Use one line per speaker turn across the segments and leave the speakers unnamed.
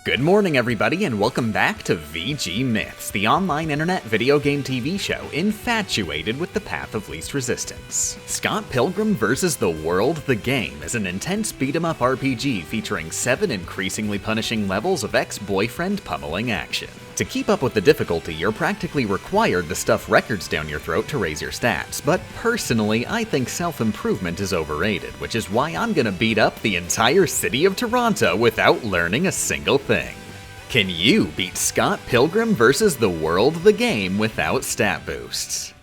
Good morning everybody and welcome back to VG Myths, the online internet video game TV show infatuated with the path of least resistance. Scott Pilgrim vs. the World the Game is an intense beat-em-up RPG featuring 7 increasingly punishing levels of ex-boyfriend pummeling action. To keep up with the difficulty, you're practically required to stuff records down your throat to raise your stats, but personally, I think self-improvement is overrated, which is why I'm gonna beat up the entire city of Toronto without learning a single thing. Can you beat Scott Pilgrim vs. the World the Game without stat boosts?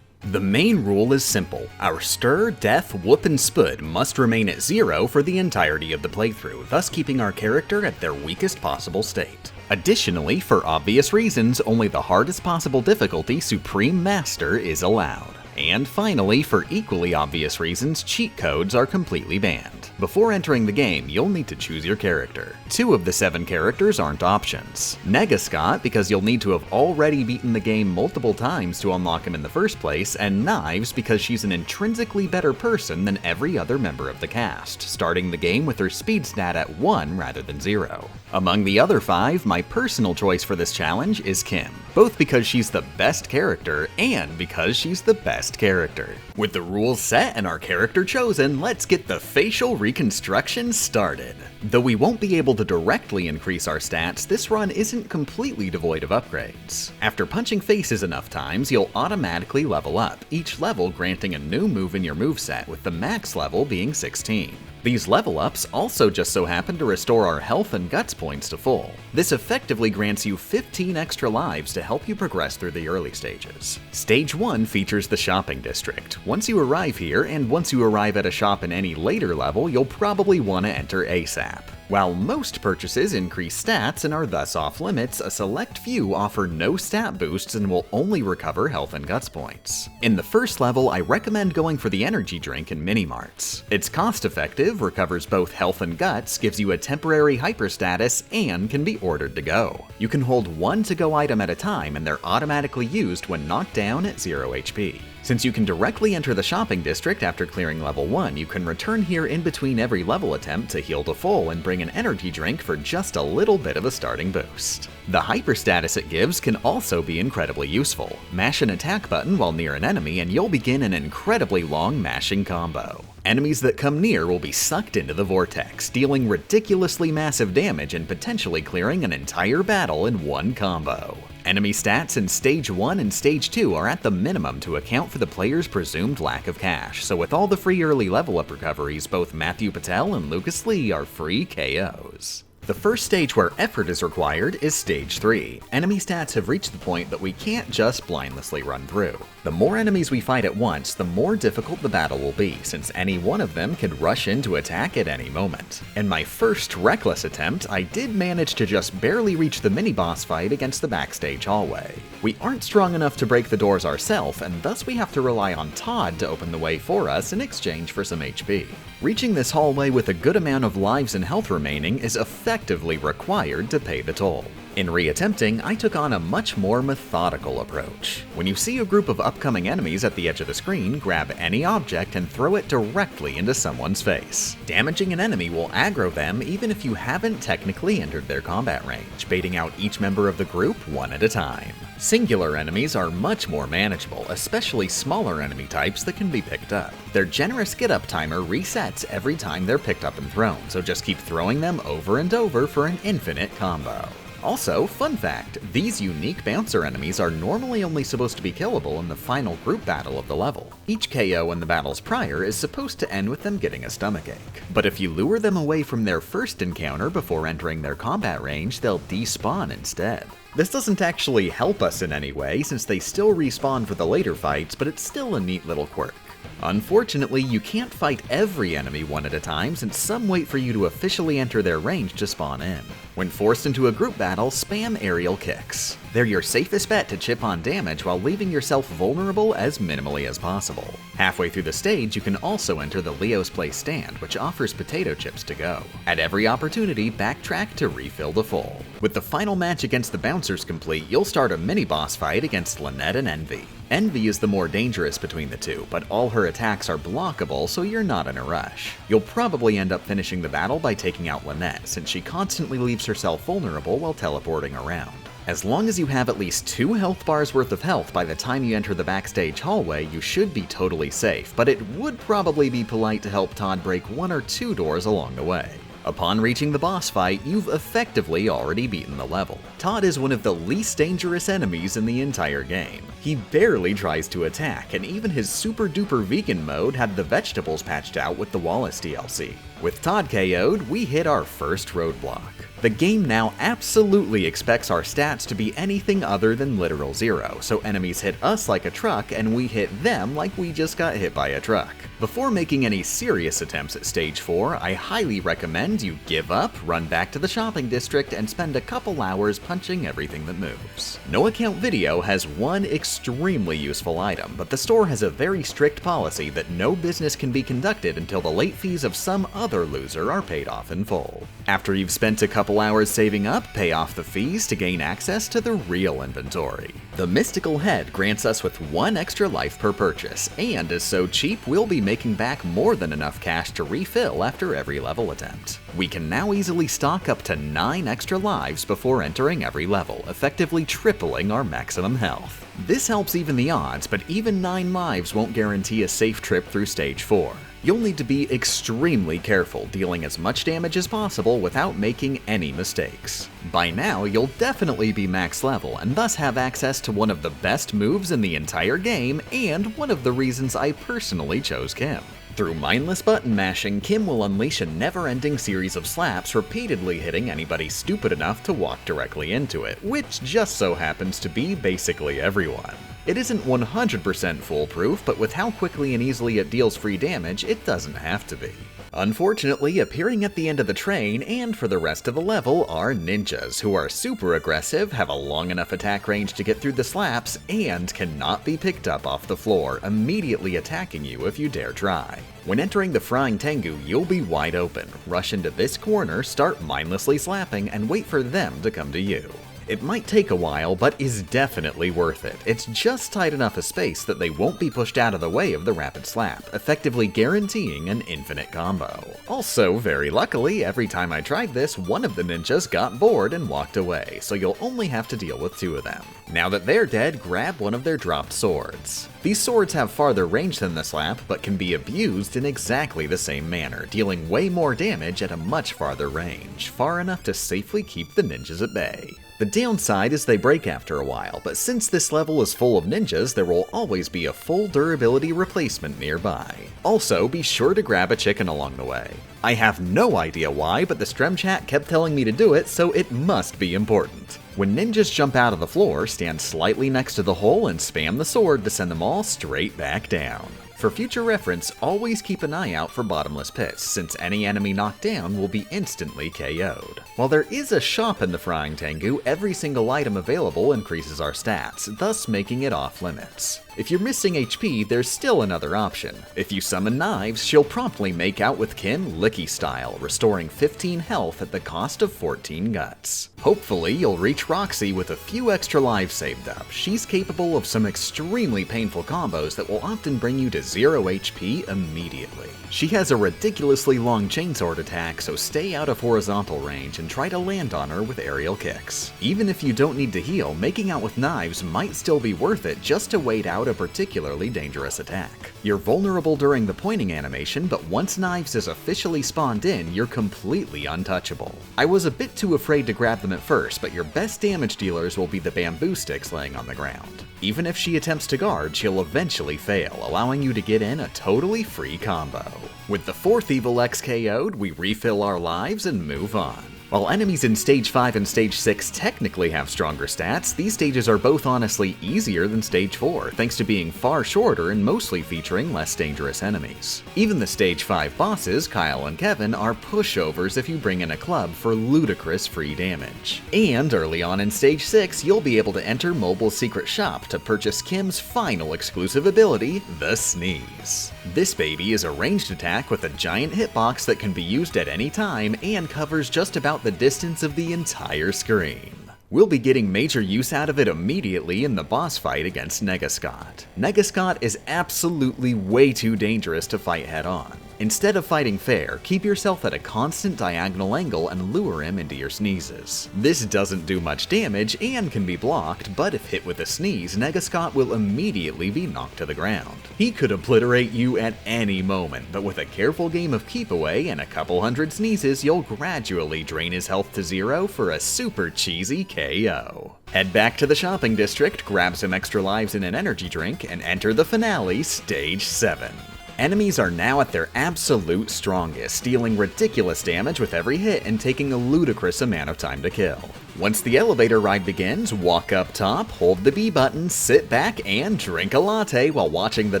The main rule is simple. Our stir, death, whoop, and spud must remain at 0 for the entirety of the playthrough, thus keeping our character at their weakest possible state. Additionally, for obvious reasons, only the hardest possible difficulty, Supreme Master, is allowed. And finally, for equally obvious reasons, cheat codes are completely banned. Before entering the game, you'll need to choose your character. 2 of the 7 characters aren't options. Nega Scott, because you'll need to have already beaten the game multiple times to unlock him in the first place, and Knives because she's an intrinsically better person than every other member of the cast, starting the game with her speed stat at 1 rather than 0. Among the other 5, my personal choice for this challenge is Kim, both because she's the best character and because she's the best character. With the rules set and our character chosen, let's get the facial reconstruction started. Though we won't be able to directly increase our stats, this run isn't completely devoid of upgrades. After punching faces enough times, you'll automatically level up, each level granting a new move in your moveset, with the max level being 16. These level ups also just so happen to restore our health and guts points to full. This effectively grants you 15 extra lives to help you progress through the early stages. Stage 1 features the shopping district. Once you arrive here, and once you arrive at a shop in any later level, you'll probably want to enter ASAP. While most purchases increase stats and are thus off limits, a select few offer no stat boosts and will only recover health and guts points. In the first level, I recommend going for the energy drink in mini-marts. It's cost effective, recovers both health and guts, gives you a temporary hyper status, and can be ordered to go. You can hold one to-go item at a time and they're automatically used when knocked down at 0 HP. Since you can directly enter the shopping district after clearing level 1, you can return here in between every level attempt to heal to full and bring an energy drink for just a little bit of a starting boost. The hyper status it gives can also be incredibly useful. Mash an attack button while near an enemy and you'll begin an incredibly long mashing combo. Enemies that come near will be sucked into the vortex, dealing ridiculously massive damage and potentially clearing an entire battle in one combo. Enemy stats in Stage 1 and Stage 2 are at the minimum to account for the player's presumed lack of cash, so with all the free early level up recoveries, both Matthew Patel and Lucas Lee are free KOs. The first stage where effort is required is Stage 3. Enemy stats have reached the point that we can't just blindlessly run through. The more enemies we fight at once, the more difficult the battle will be, since any one of them could rush in to attack at any moment. In my first reckless attempt, I did manage to just barely reach the mini-boss fight against the backstage hallway. We aren't strong enough to break the doors ourselves, and thus we have to rely on Todd to open the way for us in exchange for some HP. Reaching this hallway with a good amount of lives and health remaining is effectively required to pay the toll. In reattempting, I took on a much more methodical approach. When you see a group of upcoming enemies at the edge of the screen, grab any object and throw it directly into someone's face. Damaging an enemy will aggro them even if you haven't technically entered their combat range, baiting out each member of the group one at a time. Singular enemies are much more manageable, especially smaller enemy types that can be picked up. Their generous get-up timer resets every time they're picked up and thrown, so just keep throwing them over and over for an infinite combo. Also, fun fact, these unique bouncer enemies are normally only supposed to be killable in the final group battle of the level. Each KO in the battles prior is supposed to end with them getting a stomachache. But if you lure them away from their first encounter before entering their combat range, they'll despawn instead. This doesn't actually help us in any way, since they still respawn for the later fights, but it's still a neat little quirk. Unfortunately, you can't fight every enemy one at a time, since some wait for you to officially enter their range to spawn in. When forced into a group battle, spam aerial kicks. They're your safest bet to chip on damage while leaving yourself vulnerable as minimally as possible. Halfway through the stage, you can also enter the Leo's Place stand, which offers potato chips to go. At every opportunity, backtrack to refill to full. With the final match against the bouncers complete, you'll start a mini-boss fight against Lynette and Envy. Envy is the more dangerous between the two, but all her her attacks are blockable, so you're not in a rush. You'll probably end up finishing the battle by taking out Lynette, since she constantly leaves herself vulnerable while teleporting around. As long as you have at least 2 health bars worth of health by the time you enter the backstage hallway, you should be totally safe, but it would probably be polite to help Todd break 1 or 2 doors along the way. Upon reaching the boss fight, you've effectively already beaten the level. Todd is one of the least dangerous enemies in the entire game. He barely tries to attack, and even his super duper vegan mode had the vegetables patched out with the Wallace DLC. With Todd KO'd, we hit our first roadblock. The game now absolutely expects our stats to be anything other than literal 0, so enemies hit us like a truck and we hit them like we just got hit by a truck. Before making any serious attempts at Stage 4, I highly recommend you give up, run back to the shopping district, and spend a couple hours punching everything that moves. No Account Video has one extremely useful item, but the store has a very strict policy that no business can be conducted until the late fees of some other loser are paid off in full. After you've spent a couple hours saving up, pay off the fees to gain access to the real inventory. The Mystical Head grants us with 1 extra life per purchase, and is so cheap we'll be making back more than enough cash to refill after every level attempt. We can now easily stock up to 9 extra lives before entering every level, effectively tripling our maximum health. This helps even the odds, but even 9 lives won't guarantee a safe trip through Stage 4. You'll need to be extremely careful, dealing as much damage as possible without making any mistakes. By now, you'll definitely be max level, and thus have access to one of the best moves in the entire game, and one of the reasons I personally chose Kim. Through mindless button mashing, Kim will unleash a never-ending series of slaps, repeatedly hitting anybody stupid enough to walk directly into it, which just so happens to be basically everyone. It isn't 100% foolproof, but with how quickly and easily it deals free damage, it doesn't have to be. Unfortunately, appearing at the end of the train and for the rest of the level are ninjas, who are super aggressive, have a long enough attack range to get through the slaps, and cannot be picked up off the floor, immediately attacking you if you dare try. When entering the Frying Tengu, you'll be wide open. Rush into this corner, start mindlessly slapping, and wait for them to come to you. It might take a while, but is definitely worth it. It's just tight enough a space that they won't be pushed out of the way of the rapid slap, effectively guaranteeing an infinite combo. Also, very luckily, every time I tried this, one of the ninjas got bored and walked away, so you'll only have to deal with 2 of them. Now that they're dead, grab one of their dropped swords. These swords have farther range than the slap, but can be abused in exactly the same manner, dealing way more damage at a much farther range, far enough to safely keep the ninjas at bay. The downside is they break after a while, but since this level is full of ninjas, there will always be a full durability replacement nearby. Also, be sure to grab a chicken along the way. I have no idea why, but the Strem chat kept telling me to do it, so it must be important. When ninjas jump out of the floor, stand slightly next to the hole and spam the sword to send them all straight back down. For future reference, always keep an eye out for bottomless pits, since any enemy knocked down will be instantly KO'd. While there is a shop in the Frying Tengu, every single item available increases our stats, thus making it off limits. If you're missing HP, there's still another option. If you summon knives, she'll promptly make out with Kim Licky style, restoring 15 health at the cost of 14 guts. Hopefully, you'll reach Roxy with a few extra lives saved up. She's capable of some extremely painful combos that will often bring you to 0 HP immediately. She has a ridiculously long chainsword attack, so stay out of horizontal range and try to land on her with aerial kicks. Even if you don't need to heal, making out with knives might still be worth it just to wait out a particularly dangerous attack. You're vulnerable during the pointing animation, but once knives is officially spawned in, you're completely untouchable. I was a bit too afraid to grab them at first, but your best damage dealers will be the bamboo sticks laying on the ground. Even if she attempts to guard, she'll eventually fail, allowing you to get in a totally free combo. With the 4th Evil X KO'd, we refill our lives and move on. While enemies in Stage 5 and Stage 6 technically have stronger stats, these stages are both honestly easier than Stage 4, thanks to being far shorter and mostly featuring less dangerous enemies. Even the Stage 5 bosses, Kyle and Kevin, are pushovers if you bring in a club for ludicrous free damage. And early on in Stage 6, you'll be able to enter Mobile's secret shop to purchase Kim's final exclusive ability, the Sneeze. This baby is a ranged attack with a giant hitbox that can be used at any time and covers just about the distance of the entire screen. We'll be getting major use out of it immediately in the boss fight against Scott. Scott is absolutely way too dangerous to fight head-on. Instead of fighting fair, keep yourself at a constant diagonal angle and lure him into your sneezes. This doesn't do much damage and can be blocked, but if hit with a sneeze, Scott will immediately be knocked to the ground. He could obliterate you at any moment, but with a careful game of keep away and a couple hundred sneezes, you'll gradually drain his health to 0 for a super cheesy KO. Head back to the shopping district, grab some extra lives and an energy drink, and enter the finale, Stage 7. Enemies are now at their absolute strongest, dealing ridiculous damage with every hit and taking a ludicrous amount of time to kill. Once the elevator ride begins, walk up top, hold the B button, sit back, and drink a latte while watching the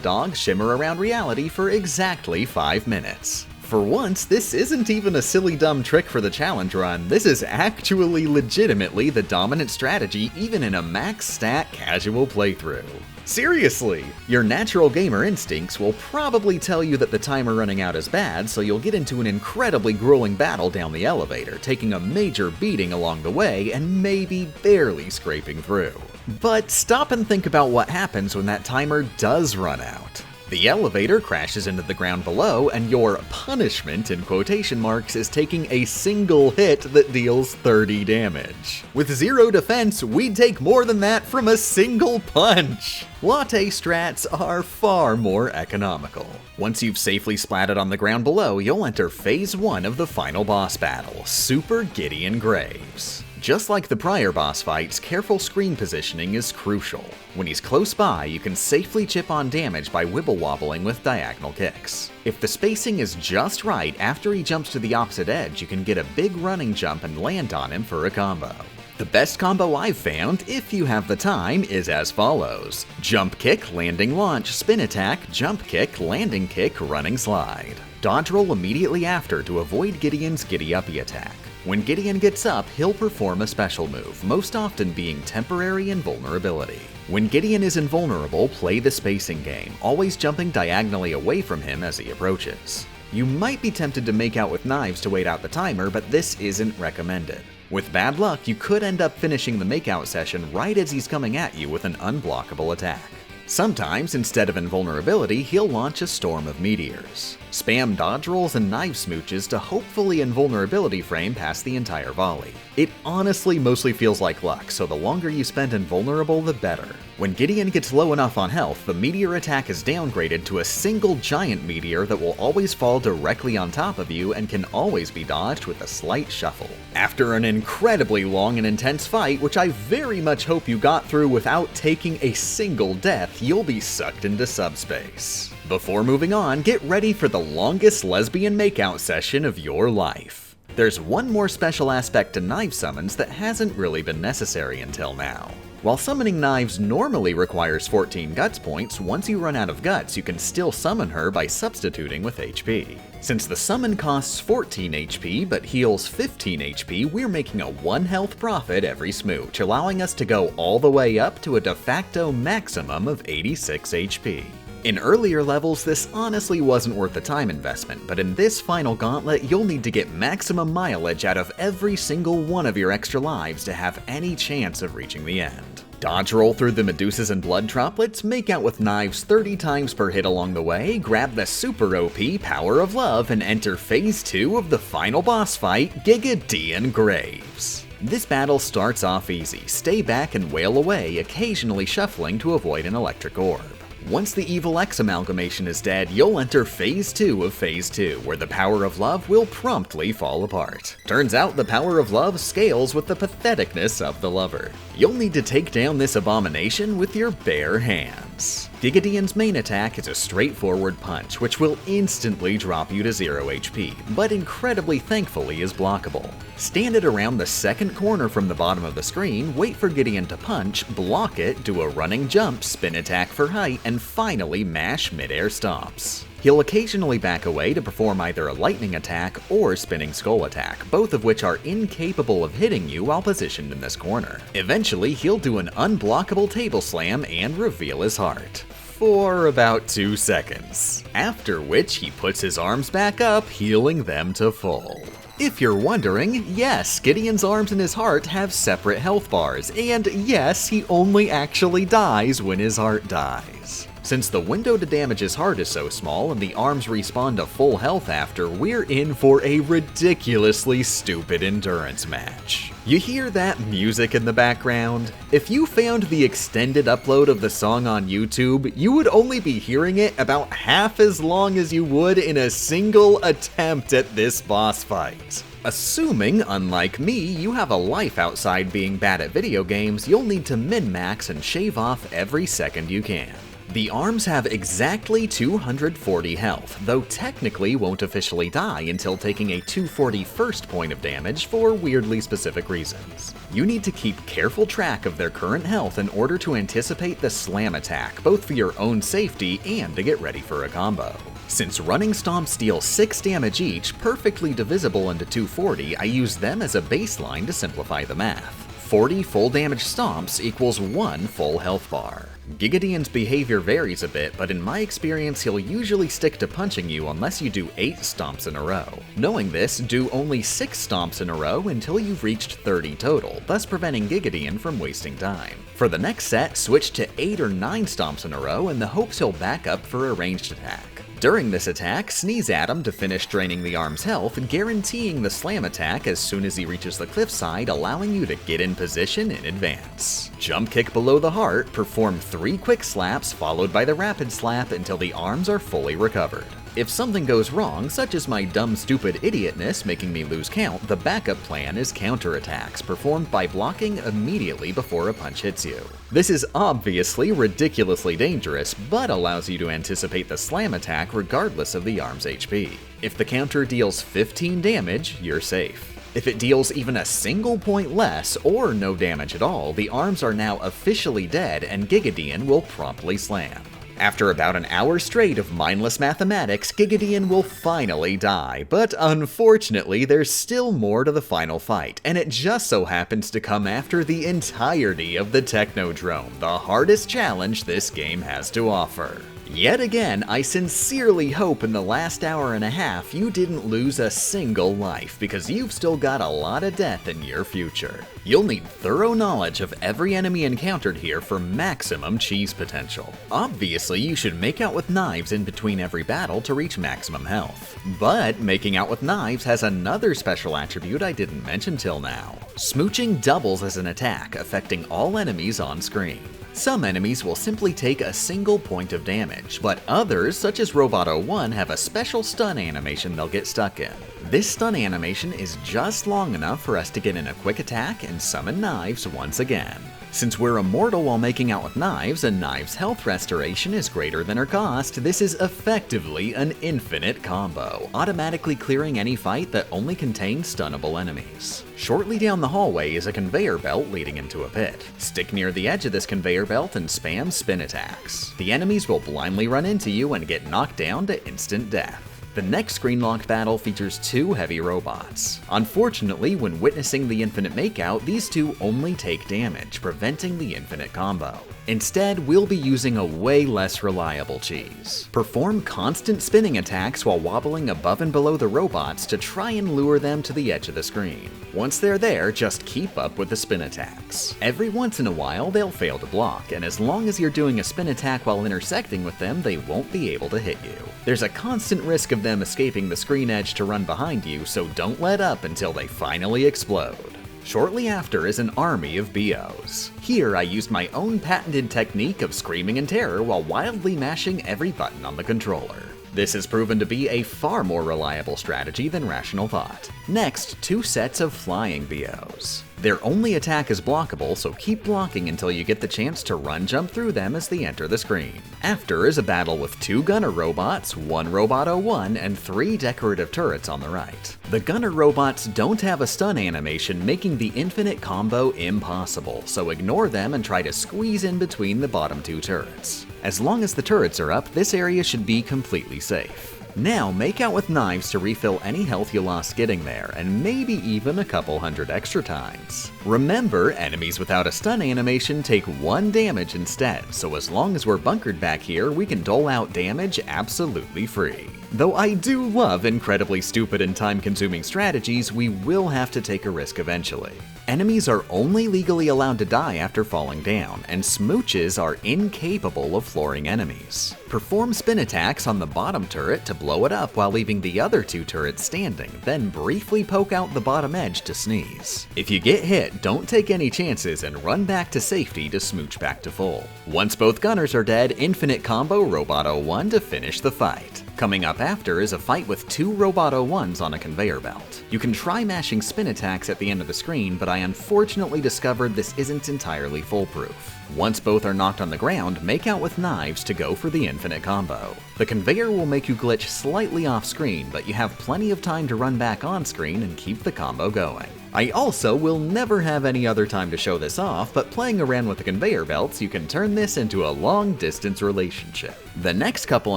dogs shimmer around reality for exactly 5 minutes. For once, this isn't even a silly dumb trick for the challenge run, this is actually legitimately the dominant strategy even in a max stat casual playthrough. Seriously! Your natural gamer instincts will probably tell you that the timer running out is bad, so you'll get into an incredibly grueling battle down the elevator, taking a major beating along the way and maybe barely scraping through. But stop and think about what happens when that timer does run out. The elevator crashes into the ground below, and your punishment, in quotation marks, is taking a single hit that deals 30 damage. With 0 defense, we'd take more than that from a single punch! Latte strats are far more economical. Once you've safely splatted on the ground below, you'll enter Phase 1 of the final boss battle, Super Gideon Graves. Just like the prior boss fights, careful screen positioning is crucial. When he's close by, you can safely chip on damage by wibble-wobbling with diagonal kicks. If the spacing is just right after he jumps to the opposite edge, you can get a big running jump and land on him for a combo. The best combo I've found, if you have the time, is as follows: jump kick, landing launch, spin attack, jump kick, landing kick, running slide. Dodge roll immediately after to avoid Gideon's giddy-uppy attack. When Gideon gets up, he'll perform a special move, most often being temporary invulnerability. When Gideon is invulnerable, play the spacing game, always jumping diagonally away from him as he approaches. You might be tempted to make out with knives to wait out the timer, but this isn't recommended. With bad luck, you could end up finishing the makeout session right as he's coming at you with an unblockable attack. Sometimes, instead of invulnerability, he'll launch a storm of meteors. Spam dodge rolls and knife smooches to hopefully invulnerability frame past the entire volley. It honestly mostly feels like luck, so the longer you spend invulnerable, the better. When Gideon gets low enough on health, the meteor attack is downgraded to a single giant meteor that will always fall directly on top of you and can always be dodged with a slight shuffle. After an incredibly long and intense fight, which I very much hope you got through without taking a single death, you'll be sucked into subspace. Before moving on, get ready for the longest lesbian makeout session of your life. There's one more special aspect to knife summons that hasn't really been necessary until now. While summoning knives normally requires 14 guts points, once you run out of guts, you can still summon her by substituting with HP. Since the summon costs 14 HP but heals 15 HP, we're making a 1 health profit every smooch, allowing us to go all the way up to a de facto maximum of 86 HP. In earlier levels, this honestly wasn't worth the time investment, but in this final gauntlet, you'll need to get maximum mileage out of every single one of your extra lives to have any chance of reaching the end. Dodge roll through the Medusas and blood droplets, make out with knives 30 times per hit along the way, grab the super OP Power of Love, and enter Phase 2 of the final boss fight, Gideon Graves. This battle starts off easy, stay back and wail away, occasionally shuffling to avoid an electric orb. Once the Evil X amalgamation is dead, you'll enter Phase 2 of Phase 2, where the Power of Love will promptly fall apart. Turns out the Power of Love scales with the patheticness of the lover. You'll need to take down this abomination with your bare hands. Gideon's main attack is a straightforward punch, which will instantly drop you to 0 HP, but incredibly thankfully is blockable. Stand it around the second corner from the bottom of the screen, wait for Gideon to punch, block it, do a running jump, spin attack for height, and finally mash mid-air stomps. He'll occasionally back away to perform either a lightning attack or spinning skull attack, both of which are incapable of hitting you while positioned in this corner. Eventually, he'll do an unblockable table slam and reveal his heart. for about 2 seconds, after which he puts his arms back up, healing them to full. If you're wondering, yes, Gideon's arms and his heart have separate health bars, and yes, he only actually dies when his heart dies. Since the window to damage his heart is so small and the arms respawn to full health after, we're in for a ridiculously stupid endurance match. You hear that music in the background? If you found the extended upload of the song on YouTube, you would only be hearing it about half as long as you would in a single attempt at this boss fight. Assuming, unlike me, you have a life outside being bad at video games, you'll need to min-max and shave off every second you can. The arms have exactly 240 health, though technically won't officially die until taking a 241st point of damage for weirdly specific reasons. You need to keep careful track of their current health in order to anticipate the slam attack, both for your own safety and to get ready for a combo. Since running stomps deal 6 damage each, perfectly divisible into 240, I use them as a baseline to simplify the math. 40 full damage stomps equals 1 full health bar. Gideon's behavior varies a bit, but in my experience he'll usually stick to punching you unless you do 8 stomps in a row. Knowing this, do only 6 stomps in a row until you've reached 30 total, thus preventing Gideon from wasting time. For the next set, switch to 8 or 9 stomps in a row in the hopes he'll back up for a ranged attack. During this attack, sneeze at him to finish draining the arm's health, guaranteeing the slam attack as soon as he reaches the cliffside, allowing you to get in position in advance. Jump kick below the heart, perform 3 quick slaps followed by the rapid slap until the arms are fully recovered. If something goes wrong, such as my dumb stupid idiotness making me lose count, the backup plan is counterattacks, performed by blocking immediately before a punch hits you. This is obviously ridiculously dangerous, but allows you to anticipate the slam attack regardless of the arm's HP. If the counter deals 15 damage, you're safe. If it deals even a single point less, or no damage at all, the arms are now officially dead and Gideon will promptly slam. After about an hour straight of mindless mathematics, Gideon will finally die, but unfortunately there's still more to the final fight, and it just so happens to come after the entirety of the Technodrome, the hardest challenge this game has to offer. Yet again, I sincerely hope in the last hour and a half you didn't lose a single life, because you've still got a lot of death in your future. You'll need thorough knowledge of every enemy encountered here for maximum cheese potential. Obviously, you should make out with knives in between every battle to reach maximum health. But making out with knives has another special attribute I didn't mention till now. Smooching doubles as an attack, affecting all enemies on screen. Some enemies will simply take a single point of damage, but others, such as Robot 01, have a special stun animation they'll get stuck in. This stun animation is just long enough for us to get in a quick attack and summon knives once again. Since we're immortal while making out with knives, and knives' health restoration is greater than her cost, this is effectively an infinite combo, automatically clearing any fight that only contains stunnable enemies. Shortly down the hallway is a conveyor belt leading into a pit. Stick near the edge of this conveyor belt and spam spin attacks. The enemies will blindly run into you and get knocked down to instant death. The next screen-locked battle features 2 heavy robots. Unfortunately, when witnessing the infinite makeout, these 2 only take damage, preventing the infinite combo. Instead, we'll be using a way less reliable cheese. Perform constant spinning attacks while wobbling above and below the robots to try and lure them to the edge of the screen. Once they're there, just keep up with the spin attacks. Every once in a while, they'll fail to block, and as long as you're doing a spin attack while intersecting with them, they won't be able to hit you. There's a constant risk of them escaping the screen edge to run behind you, so don't let up until they finally explode. Shortly after is an army of BOs. Here I used my own patented technique of screaming in terror while wildly mashing every button on the controller. This has proven to be a far more reliable strategy than rational thought. Next, 2 sets of flying BOs. Their only attack is blockable, so keep blocking until you get the chance to run jump through them as they enter the screen. After is a battle with 2 gunner robots, 1 Robot 01, and 3 decorative turrets on the right. The gunner robots don't have a stun animation, making the infinite combo impossible, so ignore them and try to squeeze in between the bottom 2 turrets. As long as the turrets are up, this area should be completely safe. Now make out with knives to refill any health you lost getting there, and maybe even a couple hundred extra times. Remember, enemies without a stun animation take 1 damage instead, so as long as we're bunkered back here, we can dole out damage absolutely free. Though I do love incredibly stupid and time-consuming strategies, we will have to take a risk eventually. Enemies are only legally allowed to die after falling down, and smooches are incapable of flooring enemies. Perform spin attacks on the bottom turret to blow it up while leaving the other 2 turrets standing, then briefly poke out the bottom edge to sneeze. If you get hit, don't take any chances and run back to safety to smooch back to full. Once both gunners are dead, infinite combo Roboto 1 to finish the fight. Coming up after is a fight with 2 Roboto 1s on a conveyor belt. You can try mashing spin attacks at the end of the screen, but I unfortunately discovered this isn't entirely foolproof. Once both are knocked on the ground, make out with knives to go for the infinite combo. The conveyor will make you glitch slightly off screen, but you have plenty of time to run back on screen and keep the combo going. I also will never have any other time to show this off, but playing around with the conveyor belts, you can turn this into a long-distance relationship. The next couple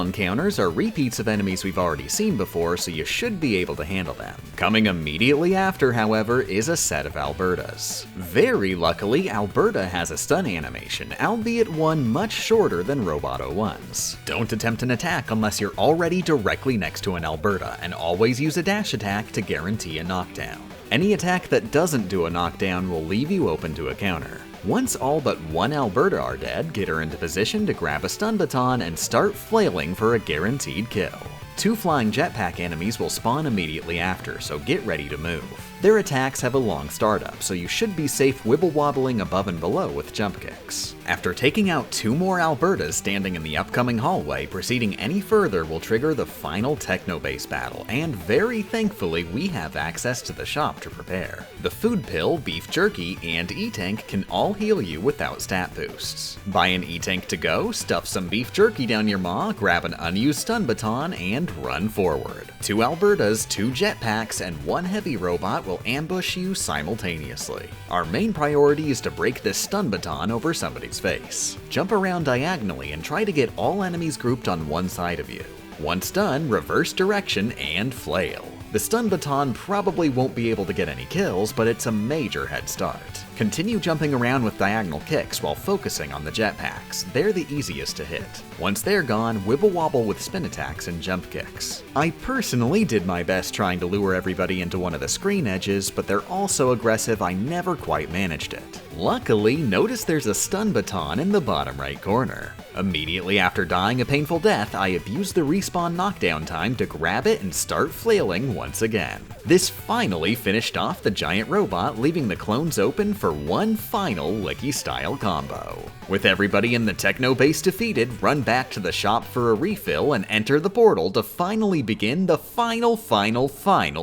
encounters are repeats of enemies we've already seen before, so you should be able to handle them. Coming immediately after, however, is a set of Albertas. Very luckily, Alberta has a stun animation, albeit one much shorter than Roboto 1's. Don't attempt an attack unless you're already directly next to an Alberta, and always use a dash attack to guarantee a knockdown. Any attack that doesn't do a knockdown will leave you open to a counter. Once all but 1 Alberta are dead, get her into position to grab a stun baton and start flailing for a guaranteed kill. 2 flying jetpack enemies will spawn immediately after, so get ready to move. Their attacks have a long startup, so you should be safe wibble-wobbling above and below with jump kicks. After taking out 2 more Albertas standing in the upcoming hallway, proceeding any further will trigger the final Techno-Base battle, and very thankfully we have access to the shop to prepare. The food pill, beef jerky, and E-Tank can all heal you without stat boosts. Buy an E-Tank to go, stuff some beef jerky down your maw, grab an unused stun baton, and run forward. 2 Albertas, 2 jetpacks, and 1 heavy robot will ambush you simultaneously. Our main priority is to break this stun baton over somebody's face. Jump around diagonally and try to get all enemies grouped on one side of you. Once done, reverse direction and flail. The stun baton probably won't be able to get any kills, but it's a major head start. Continue jumping around with diagonal kicks while focusing on the jetpacks. They're the easiest to hit. Once they're gone, wibble wobble with spin attacks and jump kicks. I personally did my best trying to lure everybody into one of the screen edges, but they're all so aggressive I never quite managed it. Luckily, notice there's a stun baton in the bottom right corner. Immediately after dying a painful death, I abused the respawn knockdown time to grab it and start flailing once again. This finally finished off the giant robot, leaving the clones open for one final Licky-style combo. With everybody in the Techno Base defeated, run back to the shop for a refill and enter the portal to finally begin the final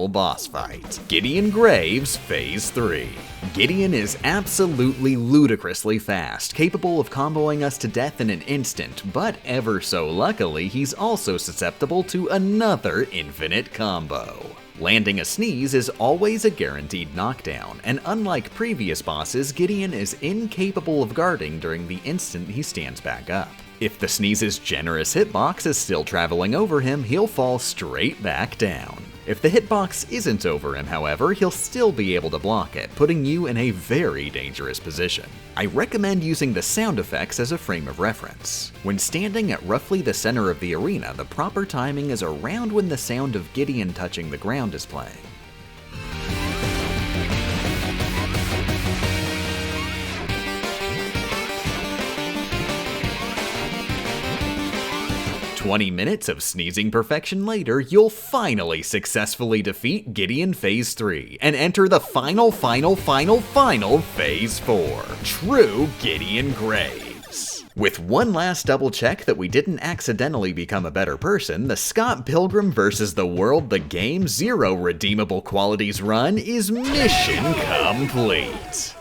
boss fight. Gideon Graves Phase 3. Gideon is absolutely ludicrously fast, capable of comboing us to death in an instant, but ever so luckily, he's also susceptible to another infinite combo. Landing a sneeze is always a guaranteed knockdown, and unlike previous bosses, Gideon is incapable of guarding during the instant he stands back up. If the sneeze's generous hitbox is still traveling over him, he'll fall straight back down. If the hitbox isn't over him, however, he'll still be able to block it, putting you in a very dangerous position. I recommend using the sound effects as a frame of reference. When standing at roughly the center of the arena, the proper timing is around when the sound of Gideon touching the ground is playing. "20 minutes of sneezing perfection later, you'll finally successfully defeat Gideon Phase 3 and enter the final Phase 4, True Gideon Graves. With one last double check that we didn't accidentally become a better person, the Scott Pilgrim vs. the World the Game 0 Redeemable Qualities run is mission complete.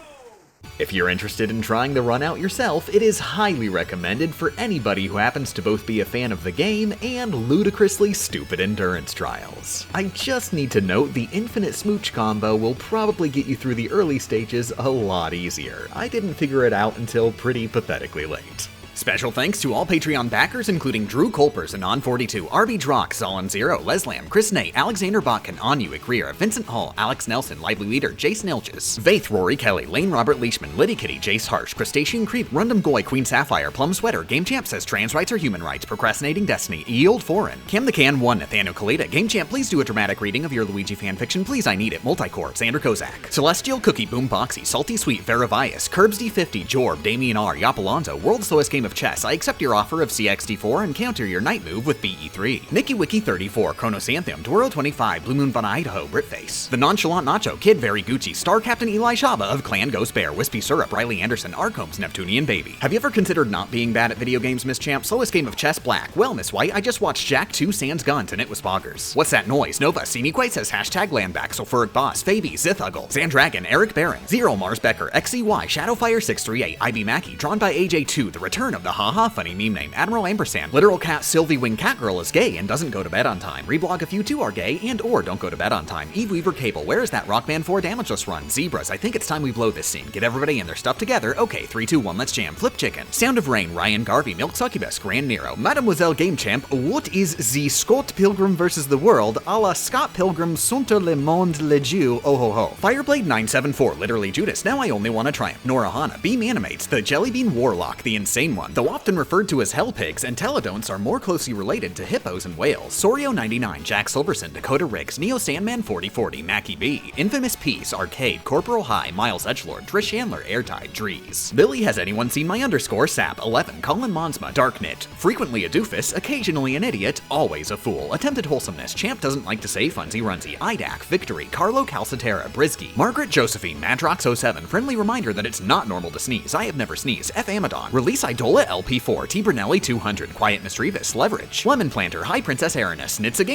If you're interested in trying the run out yourself, it is highly recommended for anybody who happens to both be a fan of the game and ludicrously stupid endurance trials. I just need to note the infinite smooch combo will probably get you through the early stages a lot easier. I didn't figure it out until pretty pathetically late. Special thanks to all Patreon backers including Drew Colpers, Anon42, RB Drock, Zolin Zero, Leslam, Chris Nate, Alexander Botkin, Anu Ikria, Vincent Hall, Alex Nelson, Lively Leader, Jason Ilges, Vaith, Rory Kelly, Lane Robert Leishman, Liddy Kitty, Jace Harsh, Crustacean Creep, Rundum Goy, Queen Sapphire, Plum Sweater, Game Champ says trans rights are human rights, Procrastinating Destiny, E Old Foreign, Cam the Can 1, Nathaniel Kaleda, Game Champ, please do a dramatic reading of your Luigi fanfiction, please I need it, Multicore, Xander Kozak, Celestial Cookie, Boomboxy, Salty Sweet, Veravias, Curbs D50, Jorb, Damian R, Yapalonzo, World's Slowest Game of Chess, I accept your offer of CXD4 and counter your night move with BE3. Nikki Wiki 34, Chronosanthium, Dwirl 25, Blue Moon Von Idaho, Britface, The Nonchalant Nacho, Kid Very Gucci, Star Captain Eli Shaba of Clan Ghost Bear, Wispy Syrup, Riley Anderson, Arcombs, Neptunian Baby. Have you ever considered not being bad at video games, Miss Champ? Slowest Game of Chess, Black. Well, Miss White, I just watched Jack 2 Sans Guns and it was boggers. What's that noise? Nova, See Me Quite says hashtag Landback, Sulfuric Boss, Fabi, Zithuggle, Zandragon, Eric Barron, Zero Mars Becker, XCY, Shadowfire 638, IB Mackey, drawn by AJ2, the return of the haha funny meme name, Admiral Ampersand, Literal Cat Sylvie Wing Catgirl is gay and doesn't go to bed on time, Reblog if you too are gay and or don't go to bed on time, Eve Weaver Cable, where is that Rockman 4 damageless run, Zebras, I think it's time we blow this scene, get everybody and their stuff together, okay, 3, 2, 1, let's jam, Flip Chicken, Sound of Rain, Ryan Garvey, Milk Succubus, Grand Nero, Mademoiselle Game Champ, what is the Scott Pilgrim versus the world, a la Scott Pilgrim Sunter le monde le Dieu, oh ho ho, Fireblade 974, literally Judas, now I only want to triumph, Nora Hana, Beam Animates, the Jellybean Warlock, the insane one, though often referred to as hell pigs, and teledonts are more closely related to hippos and whales, Sorio99, Jack Silverson, Dakota Riggs, Neo Sandman 4040, Mackie B, Infamous Peace, Arcade, Corporal High, Miles Edgelord, Trish Chandler, Airtide, Drees, Billy, has anyone seen my underscore, Sap 11, Colin Monsma, Darknit, frequently a doofus, occasionally an idiot, always a fool, Attempted Wholesomeness, Champ doesn't like to say Funsy Runsy, Idak, Victory, Carlo Calcitera, Brisky, Margaret Josephine, Madrox07, friendly reminder that it's not normal to sneeze, I have never sneezed, F Amadon, Release Idola LP4, T Brunelli 200, Quiet Mischievous, Leverage, Lemon Planter, High Princess Aranus, Nitsa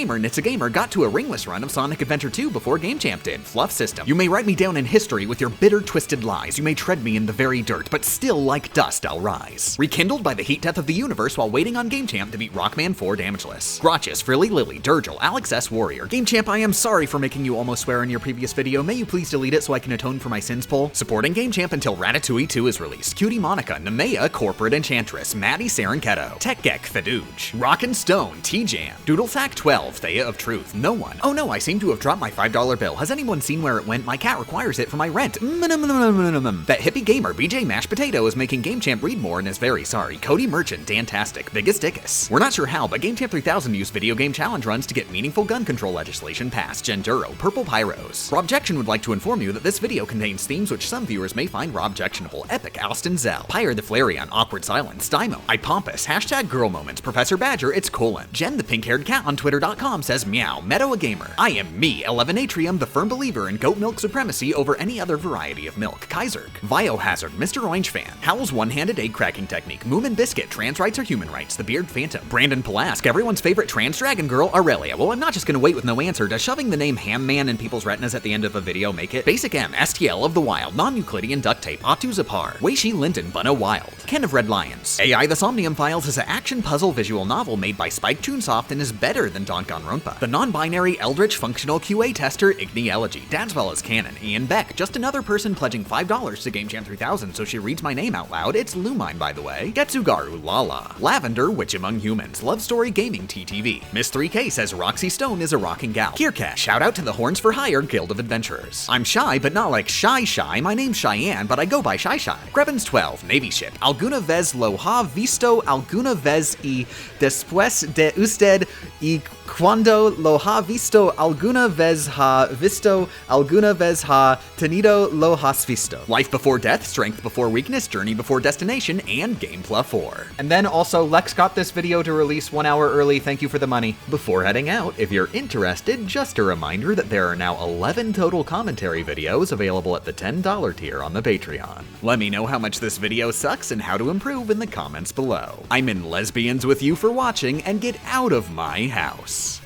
Gamer got to a ringless run of Sonic Adventure 2 before Game Champ did, Fluff System, you may write me down in history with your bitter twisted lies, you may tread me in the very dirt, but still like dust I'll rise. Rekindled by the heat death of the universe while waiting on Game Champ to beat Rockman 4 damageless. Grotchus, Frilly Lily, Durgel, Alex S. Warrior. Game Champ, I am sorry for making you almost swear in your previous video, may you please delete it so I can atone for my sins poll? Supporting Game Champ until Ratatouille 2 is released. Cutie Monica, Nemea, Corporate Enchantress, Maddie Sarenketo, TechGek, Fadooge, Rockin' Stone, T-Jam, Doodlesack 12, Thea of Truth, No One. Oh no, I seem to have dropped my $5 bill. Has anyone seen where it went? My cat requires it for my rent. That hippie gamer, BJ Mashed Potato, is making Game Champ read more and is very sorry. Cody Merchant, Dantastic, Biggest Dickus. We're not sure how, but Game Champ 3000 used video game challenge runs to get meaningful gun control legislation passed. Genduro, Purple Pyros. Robjection would like to inform you that this video contains themes which some viewers may find Robjectionable. Epic, Alston Zell, Pyre the Flareon, Awkward Silence, Stymo, I Pompous, hashtag Girl Moments, Professor Badger, it's colon. Jen the pink-haired cat on Twitter.com says meow, Meadow a Gamer. I am me, 11 Atrium, the firm believer in goat milk supremacy over any other variety of milk. Kaiser, Biohazard, Mr. Orange Fan, Howl's one-handed egg cracking technique, Moomin Biscuit, trans rights are human rights, the Beard Phantom, Brandon Pulask, everyone's favorite trans dragon girl, Aurelia. Well, I'm not just gonna wait with no answer. Does shoving the name Ham Man in people's retinas at the end of a video make it? Basic M, STL of the Wild, Non-Euclidean Duct Tape, Atuzapar, Weishi Linton, Bunno Wild, Ken of Red Lions. AI The Somnium Files is an action puzzle visual novel made by Spike Chunsoft and is better than Danganronpa. The non-binary Eldritch Functional QA Tester, Igni Elegy, Dadswell is canon, Ian Beck, just another person pledging $5 to Game Jam 3000 so she reads my name out loud, it's Lumine by the way, Getsugaru, Lala, Lavender, Witch Among Humans, Love Story Gaming TTV, Miss 3K says Roxy Stone is a rocking gal, Kiercash, shout out to the Horns for Hire Guild of Adventurers. I'm shy, but not like Shy, my name's Cheyenne, but I go by Shy. Grebens 12, Navy Ship, Alguna vez lo ha visto alguna vez y después de usted y cuando lo ha visto alguna vez ha visto alguna vez ha tenido lo has visto. Life before death, strength before weakness, journey before destination, and Gamepla 4. And then also, Lex got this video to release 1 hour early, thank you for the money. Before heading out, if you're interested, just a reminder that there are now 11 total commentary videos available at the $10 tier on the Patreon. Let me know how much this video sucks and how to improve in the comments below. I'm in lesbians with you for watching, and get out of my house.